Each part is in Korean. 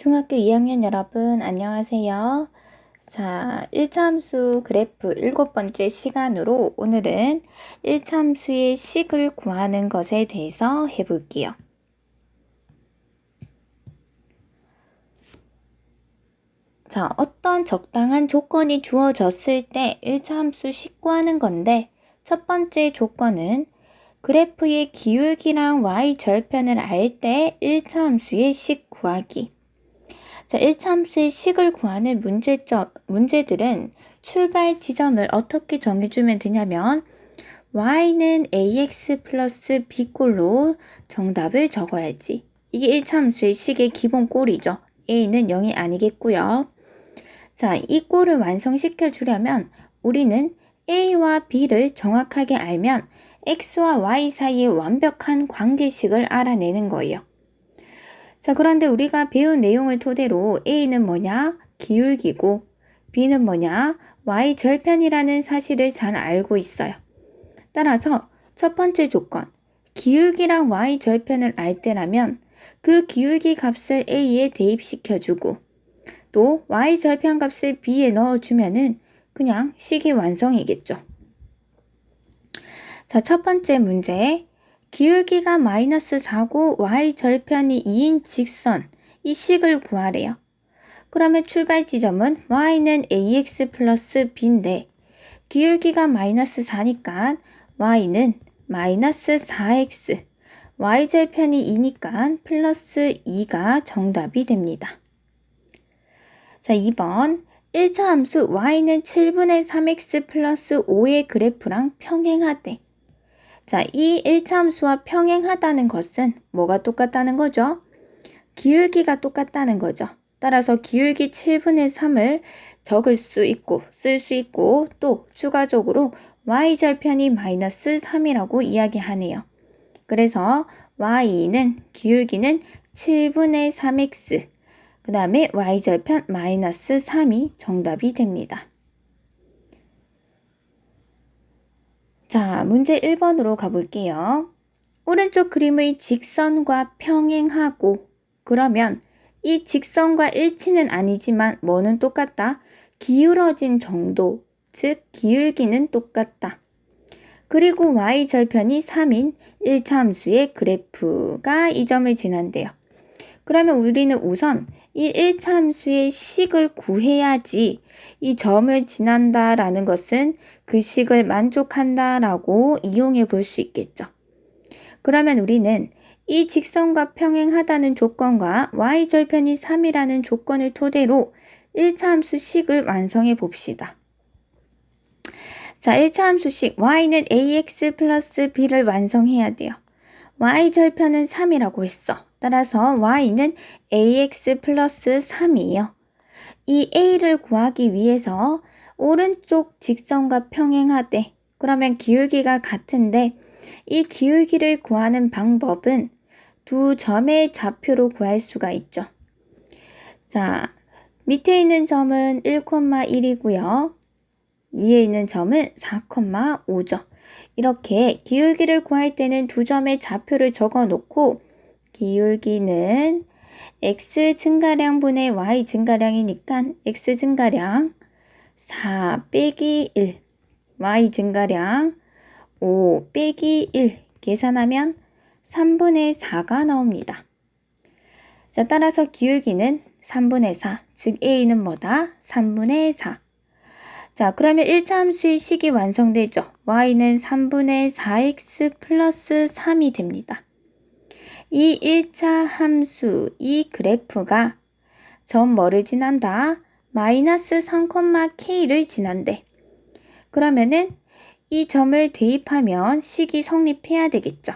중학교 2학년 여러분 안녕하세요. 자, 1차 함수 그래프 7번째 시간으로 오늘은 1차 함수의 식을 구하는 것에 대해서 해볼게요. 자, 어떤 적당한 조건이 주어졌을 때 1차 함수 식 구하는 건데, 첫 번째 조건은 그래프의 기울기랑 y절편을 알 때 1차 함수의 식 구하기. 자, 1차 함수의 식을 구하는 문제들은 출발 지점을 어떻게 정해주면 되냐면 y는 ax 플러스 b꼴로 정답을 적어야지. 이게 1차 함수의 식의 기본 꼴이죠. a는 0이 아니겠고요. 자, 이 꼴을 완성시켜 주려면 우리는 a와 b를 정확하게 알면 x와 y 사이의 완벽한 관계식을 알아내는 거예요. 자, 그런데 우리가 배운 내용을 토대로 a는 뭐냐? 기울기고 b는 뭐냐? y절편이라는 사실을 잘 알고 있어요. 따라서 첫 번째 조건, 기울기랑 y절편을 알 때라면 그 기울기 값을 a에 대입시켜주고 또 y절편 값을 b에 넣어주면은 그냥 식이 완성이겠죠. 자, 첫 번째 문제. 기울기가 마이너스 4고 y절편이 2인 직선, 이 식을 구하래요. 그러면 출발 지점은 y는 ax 플러스 b인데 기울기가 마이너스 4니까 y는 마이너스 4x, y절편이 2니까 플러스 2가 정답이 됩니다. 자, 2번 1차 함수 y는 7분의 3x 플러스 5의 그래프랑 평행하대. 자, 이 1차 함수와 평행하다는 것은 뭐가 똑같다는 거죠? 기울기가 똑같다는 거죠. 따라서 기울기 7분의 3을 적을 수 있고 쓸 수 있고 또 추가적으로 y절편이 마이너스 3이라고 이야기하네요. 그래서 y는 기울기는 7분의 3x 그 다음에 y절편 마이너스 3이 정답이 됩니다. 자, 문제 1번으로 가볼게요. 오른쪽 그림의 직선과 평행하고 그러면 이 직선과 일치는 아니지만 뭐는 똑같다? 기울어진 정도, 즉 기울기는 똑같다. 그리고 y절편이 3인 1차 함수의 그래프가 이 점을 지난대요. 그러면 우리는 우선 이 1차 함수의 식을 구해야지 이 점을 지난다라는 것은 그 식을 만족한다라고 이용해 볼 수 있겠죠. 그러면 우리는 이 직선과 평행하다는 조건과 y절편이 3이라는 조건을 토대로 1차 함수 식을 완성해 봅시다. 자, 1차 함수 식 y는 ax 플러스 b를 완성해야 돼요. y절편은 3이라고 했어. 따라서 y는 ax 플러스 3이에요. 이 a를 구하기 위해서 오른쪽 직선과 평행하되 그러면 기울기가 같은데 이 기울기를 구하는 방법은 두 점의 좌표로 구할 수가 있죠. 자, 밑에 있는 점은 1,1이고요. 위에 있는 점은 4,5죠. 이렇게 기울기를 구할 때는 두 점의 좌표를 적어 놓고 기울기는 x 증가량 분의 y 증가량이니까 x 증가량 4 빼기 1, y 증가량 5 빼기 1 계산하면 3분의 4가 나옵니다. 자, 따라서 기울기는 3분의 4, 즉 a는 뭐다? 3분의 4. 자, 그러면 1차 함수의 식이 완성되죠. y는 3분의 4x 플러스 3이 됩니다. 이 1차 함수, 이 그래프가 점 뭐를 지난다? 마이너스 3,k를 지난대. 그러면은 이 점을 대입하면 식이 성립해야 되겠죠.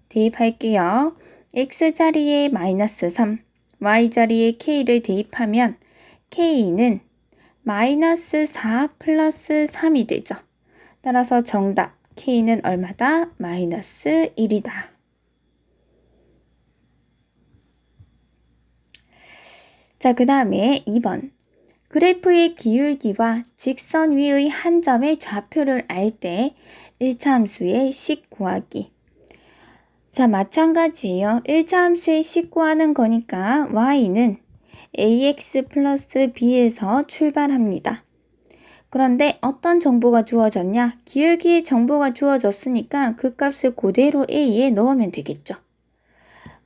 대입할게요. x자리에 마이너스 3, y자리에 k를 대입하면 k는 마이너스 4 플러스 3이 되죠. 따라서 정답 k는 얼마다? 마이너스 1이다. 자, 그 다음에 2번. 그래프의 기울기와 직선 위의 한 점의 좌표를 알 때 1차 함수의 식 구하기. 자, 마찬가지예요. 1차 함수의 식 구하는 거니까 y는 ax 플러스 b에서 출발합니다. 그런데 어떤 정보가 주어졌냐? 기울기의 정보가 주어졌으니까 그 값을 그대로 a에 넣으면 되겠죠.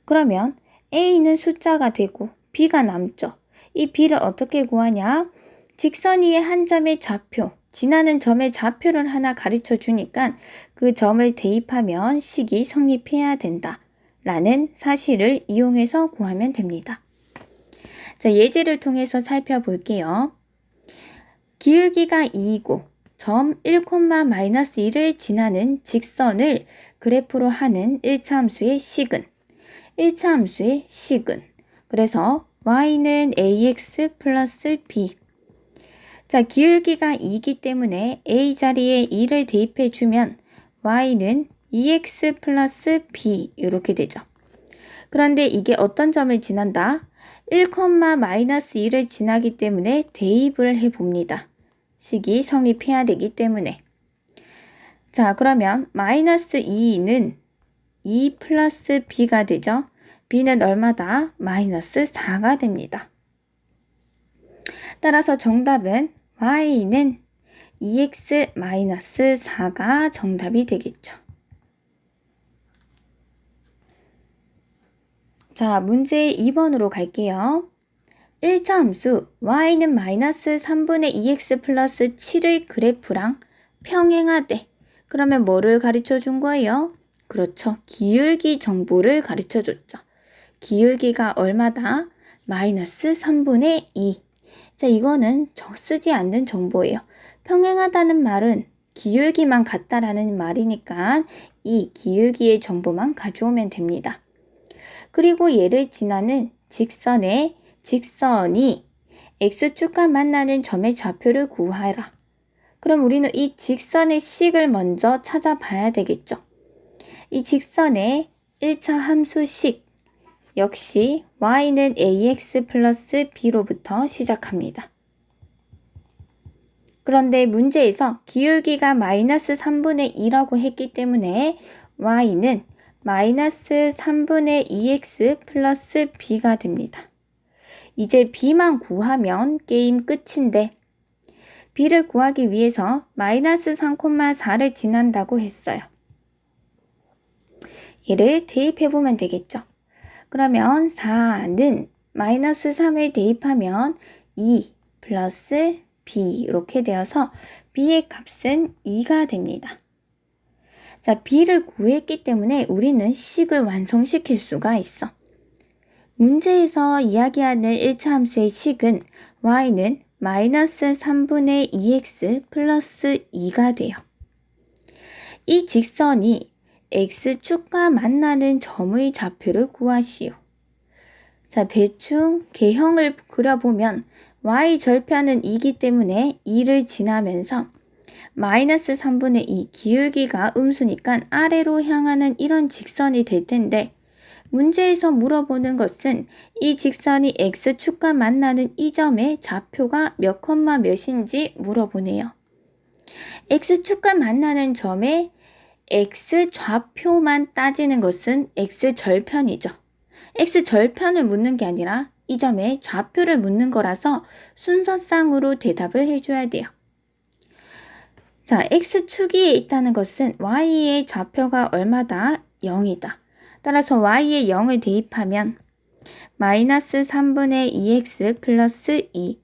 그러면 a는 숫자가 되고 b가 남죠. 이 b를 어떻게 구하냐? 직선 위의 한 점의 좌표, 지나는 점의 좌표를 하나 가르쳐 주니까 그 점을 대입하면 식이 성립해야 된다 라는 사실을 이용해서 구하면 됩니다. 자, 예제를 통해서 살펴볼게요. 기울기가 2이고 점 1,-1을 지나는 직선을 그래프로 하는 1차 함수의 식은 1차 함수의 식은 그래서 y는 ax 플러스 b. 자, 기울기가 2이기 때문에 a 자리에 2를 대입해주면 y는 2x 플러스 b 이렇게 되죠. 그런데 이게 어떤 점을 지난다? 1,-1을 지나기 때문에 대입을 해봅니다. 식이 성립해야 되기 때문에. 자, 그러면 마이너스 2는 2 플러스 b가 되죠. b는 얼마다? 마이너스 4가 됩니다. 따라서 정답은 y는 2x 마이너스 4가 정답이 되겠죠. 자, 문제 2번으로 갈게요. 1차 함수 y는 마이너스 3분의 2x 플러스 7의 그래프랑 평행하되 그러면 뭐를 가르쳐 준 거예요? 그렇죠. 기울기 정보를 가르쳐 줬죠. 기울기가 얼마다? 마이너스 3분의 2. 자, 이거는 쓰지 않는 정보예요. 평행하다는 말은 기울기만 같다라는 말이니까 이 기울기의 정보만 가져오면 됩니다. 그리고 얘를 지나는 직선이 x축과 만나는 점의 좌표를 구하라. 그럼 우리는 이 직선의 식을 먼저 찾아봐야 되겠죠. 이 직선의 1차 함수식 역시 y는 ax 플러스 b로부터 시작합니다. 그런데 문제에서 기울기가 마이너스 3분의 2라고 했기 때문에 y는 마이너스 3분의 2x 플러스 b가 됩니다. 이제 b만 구하면 게임 끝인데 b를 구하기 위해서 마이너스 3,4를 지난다고 했어요. 얘를 대입해보면 되겠죠. 그러면 4는 마이너스 3을 대입하면 2 플러스 b 이렇게 되어서 b의 값은 2가 됩니다. 자, b를 구했기 때문에 우리는 식을 완성시킬 수가 있어. 문제에서 이야기하는 1차 함수의 식은 y는 마이너스 3분의 2x 플러스 2가 돼요. 이 직선이 x축과 만나는 점의 좌표를 구하시오. 자, 대충 개형을 그려보면 y절편은 2이기 때문에 2를 지나면서 마이너스 3분의 2 기울기가 음수니까 아래로 향하는 이런 직선이 될 텐데 문제에서 물어보는 것은 이 직선이 x축과 만나는 이 점의 좌표가 몇 콤마 몇인지 물어보네요. x축과 만나는 점의 x좌표만 따지는 것은 x절편이죠. x절편을 묻는 게 아니라 이 점의 좌표를 묻는 거라서 순서상으로 대답을 해줘야 돼요. 자, x축이 있다는 것은 y의 좌표가 얼마다? 0이다. 따라서 y에 0을 대입하면 마이너스 3분의 2x 플러스 2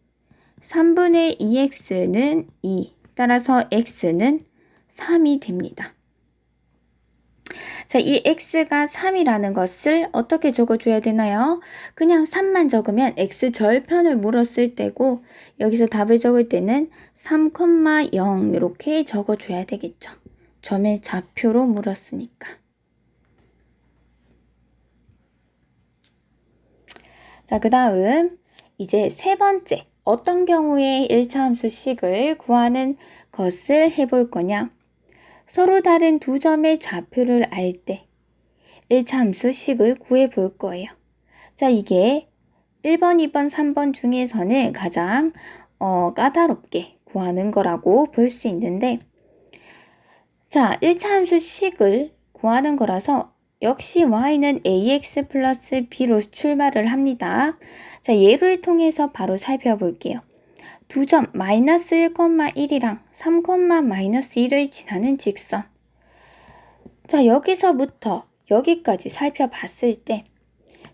3분의 2x는 2 따라서 x는 3이 됩니다. 자, 이 x가 3이라는 것을 어떻게 적어줘야 되나요? 그냥 3만 적으면 x절편을 물었을 때고 여기서 답을 적을 때는 3,0 이렇게 적어줘야 되겠죠. 점의 좌표로 물었으니까. 자, 그 다음 이제 세 번째 어떤 경우에 1차 함수식을 구하는 것을 해볼 거냐? 서로 다른 두 점의 좌표를 알 때 1차 함수식을 구해 볼 거예요. 자, 이게 1번, 2번, 3번 중에서는 가장 까다롭게 구하는 거라고 볼 수 있는데 자, 1차 함수식을 구하는 거라서 역시 y는 ax 플러스 b로 출발을 합니다. 자, 예를 통해서 바로 살펴볼게요. 두 점 마이너스 1,1이랑 3, 마이너스 1을 지나는 직선. 자, 여기서부터 여기까지 살펴봤을 때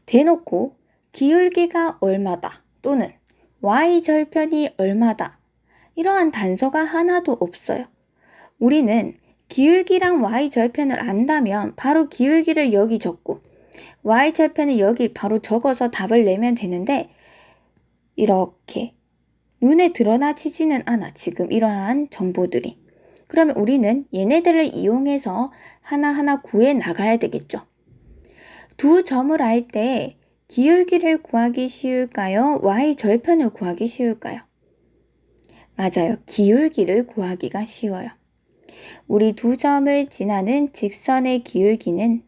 대놓고 기울기가 얼마다 또는 y절편이 얼마다 이러한 단서가 하나도 없어요. 우리는 기울기랑 y절편을 안다면 바로 기울기를 여기 적고 y절편을 여기 바로 적어서 답을 내면 되는데 이렇게 눈에 드러나지지는 않아, 지금 이러한 정보들이. 그러면 우리는 얘네들을 이용해서 하나하나 구해 나가야 되겠죠. 두 점을 알 때 기울기를 구하기 쉬울까요? y절편을 구하기 쉬울까요? 맞아요. 기울기를 구하기가 쉬워요. 우리 두 점을 지나는 직선의 기울기는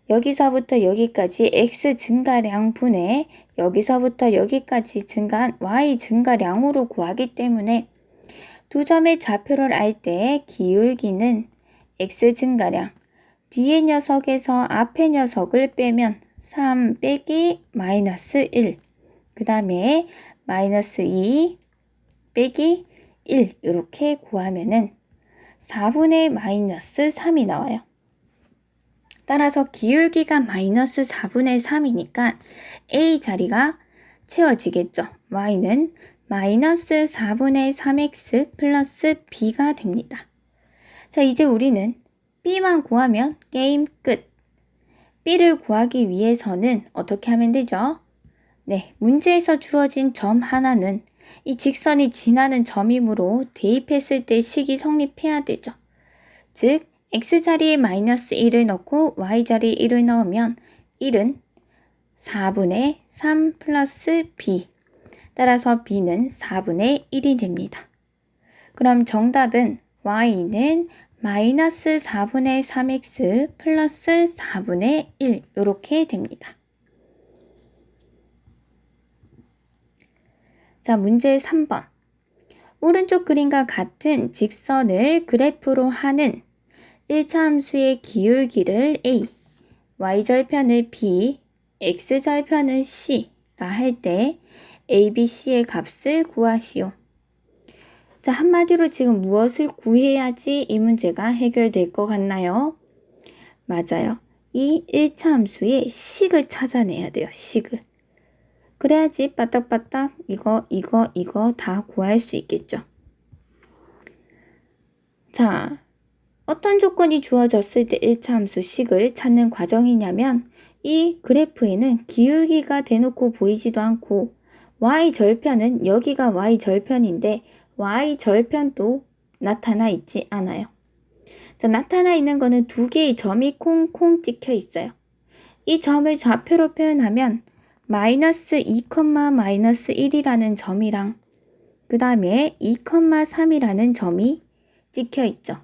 여기서부터 여기까지 x 증가량 분의 여기서부터 여기까지 증가한 y 증가량으로 구하기 때문에 두 점의 좌표를 알 때 기울기는 x 증가량, 뒤의 녀석에서 앞의 녀석을 빼면 3 빼기 마이너스 1, 그 다음에 마이너스 2 빼기 1 이렇게 구하면은 4분의 마이너스 3이 나와요. 따라서 기울기가 마이너스 4분의 3이니까 A 자리가 채워지겠죠. Y는 마이너스 4분의 3x 플러스 B가 됩니다. 자, 이제 우리는 B만 구하면 게임 끝. B를 구하기 위해서는 어떻게 하면 되죠? 네, 문제에서 주어진 점 하나는 이 직선이 지나는 점이므로 대입했을 때 식이 성립해야 되죠. 즉, x자리에 마이너스 1을 넣고 y자리에 1을 넣으면 1은 4분의 3 플러스 b. 따라서 b는 4분의 1이 됩니다. 그럼 정답은 y는 마이너스 4분의 3x 플러스 4분의 1 이렇게 됩니다. 자, 문제 3번. 오른쪽 그림과 같은 직선을 그래프로 하는 1차 함수의 기울기를 a, y절편을 b, x절편을 c라 할 때 a, b, c의 값을 구하시오. 자, 한마디로 지금 무엇을 구해야지 이 문제가 해결될 것 같나요? 맞아요. 이 1차 함수의 식을 찾아내야 돼요. 식을. 그래야지 빠딱빠딱 이거 다 구할 수 있겠죠. 자, 어떤 조건이 주어졌을 때 1차 함수 식을 찾는 과정이냐면 이 그래프에는 기울기가 대놓고 보이지도 않고 y절편은 여기가 y절편인데 y절편도 나타나 있지 않아요. 자, 나타나 있는 거는 두 개의 점이 콩콩 찍혀 있어요. 이 점을 좌표로 표현하면 마이너스 2, 마이너스 1이라는 점이랑 그 다음에 2, 3이라는 점이 찍혀 있죠.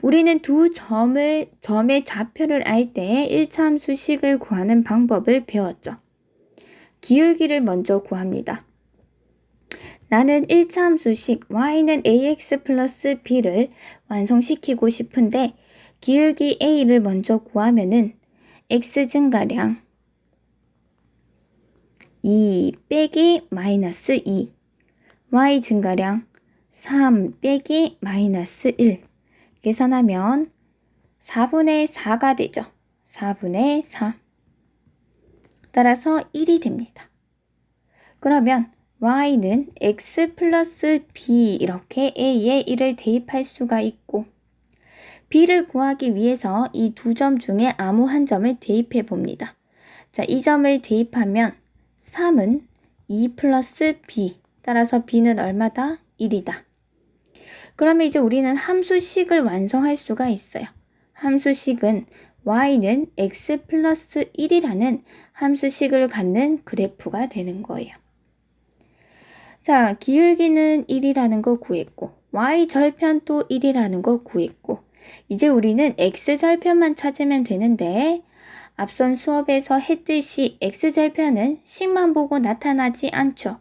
우리는 두 점의 좌표를 알 때 1차 함수 식을 구하는 방법을 배웠죠. 기울기를 먼저 구합니다. 나는 1차 함수식 y는 ax 플러스 b를 완성시키고 싶은데 기울기 a를 먼저 구하면은 x 증가량 2 빼기 마이너스 2, y 증가량 3 빼기 마이너스 1 계산하면 4분의 4가 되죠. 4분의 4. 따라서 1이 됩니다. 그러면 y는 x 플러스 b 이렇게 a에 1을 대입할 수가 있고 b를 구하기 위해서 이 두 점 중에 아무 한 점을 대입해 봅니다. 자, 이 점을 대입하면 3은 2 플러스 b. 따라서 b는 얼마다? 1이다. 그러면 이제 우리는 함수식을 완성할 수가 있어요. 함수식은 y는 x 플러스 1이라는 함수식을 갖는 그래프가 되는 거예요. 자, 기울기는 1이라는 거 구했고 y절편도 1이라는 거 구했고 이제 우리는 x절편만 찾으면 되는데 앞선 수업에서 했듯이 x절편은 식만 보고 나타나지 않죠.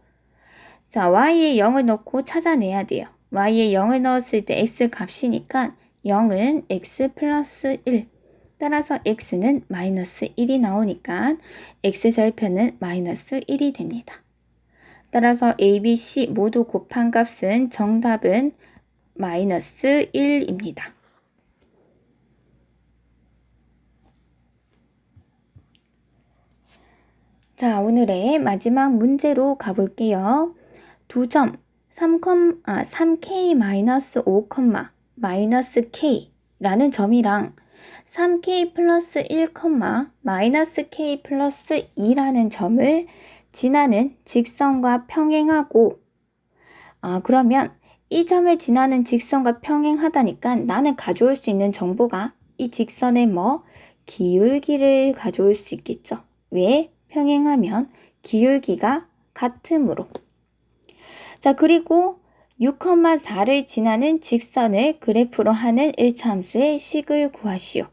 자, y에 0을 넣고 찾아내야 돼요. y에 0을 넣었을 때 x 값이니까 0은 x 플러스 1. 따라서 x는 마이너스 1이 나오니까 x절편은 마이너스 1이 됩니다. 따라서 a, b, c 모두 곱한 값은 정답은 마이너스 1입니다. 자, 오늘의 마지막 문제로 가볼게요. 2점 3k-5, 점이랑 3k 플러스 1, 마이너스 k 플러스 2라는 점을 지나는 직선과 평행하고 그러면 이 점을 지나는 직선과 평행하다니까 나는 가져올 수 있는 정보가 이 직선의 기울기를 가져올 수 있겠죠. 왜? 평행하면 기울기가 같으므로. 자, 그리고 6,4를 지나는 직선을 그래프로 하는 1차 함수의 식을 구하시오.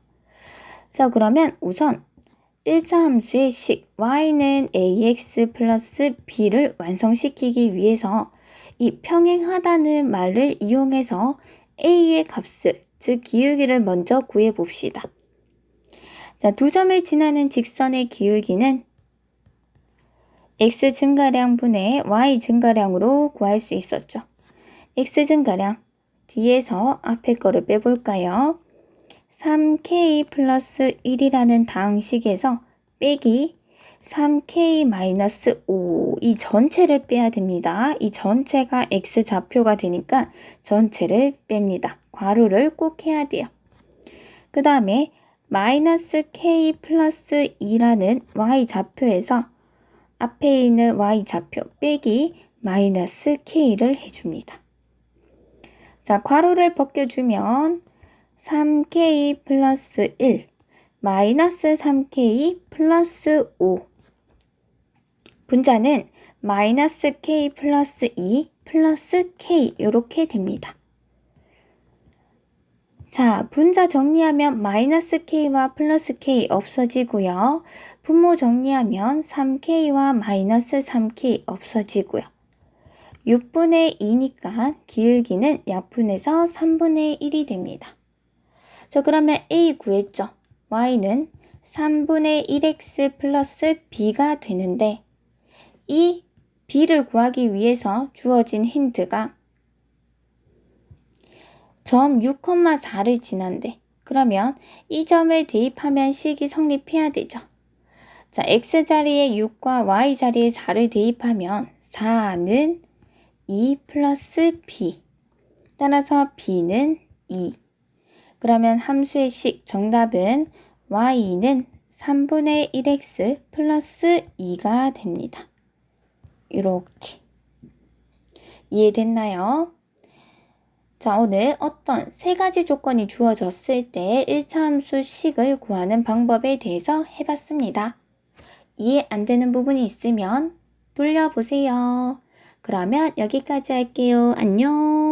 자, 그러면 우선 1차 함수의 식 y는 ax 플러스 b를 완성시키기 위해서 이 평행하다는 말을 이용해서 a의 값을, 즉 기울기를 먼저 구해봅시다. 자, 두 점을 지나는 직선의 기울기는 x 증가량 분의 y 증가량으로 구할 수 있었죠. x 증가량, 뒤에서 앞에 거를 빼볼까요? 3k 플러스 1이라는 다항식에서 빼기 3k 마이너스 5, 이 전체를 빼야 됩니다. 이 전체가 x좌표가 되니까 전체를 뺍니다. 괄호를 꼭 해야 돼요. 그 다음에 마이너스 k 플러스 2라는 y좌표에서 앞에 있는 y좌표 빼기 마이너스 k를 해줍니다. 자, 괄호를 벗겨주면 3k 플러스 1 마이너스 3k 플러스 5 분자는 마이너스 k 플러스 2 플러스 k 이렇게 됩니다. 자, 분자 정리하면 마이너스 k와 플러스 k 없어지고요. 분모 정리하면 3k와 마이너스 3k 없어지고요. 6분의 2니까 기울기는 약분해서 3분의 1이 됩니다. 자, 그러면 a 구했죠. y는 3분의 1x 플러스 b가 되는데 이 b를 구하기 위해서 주어진 힌트가 점 6,4를 지난대. 그러면 이 점을 대입하면 식이 성립해야 되죠. 자, x자리에 6과 y자리에 4를 대입하면 4는 2 플러스 b. 따라서 b는 2. 그러면 함수의 식 정답은 y는 3분의 1x 플러스 2가 됩니다. 이렇게. 이해됐나요? 자, 오늘 어떤 세 가지 조건이 주어졌을 때 1차 함수 식을 구하는 방법에 대해서 해봤습니다. 이해 안 되는 부분이 있으면 돌려보세요. 그러면 여기까지 할게요. 안녕.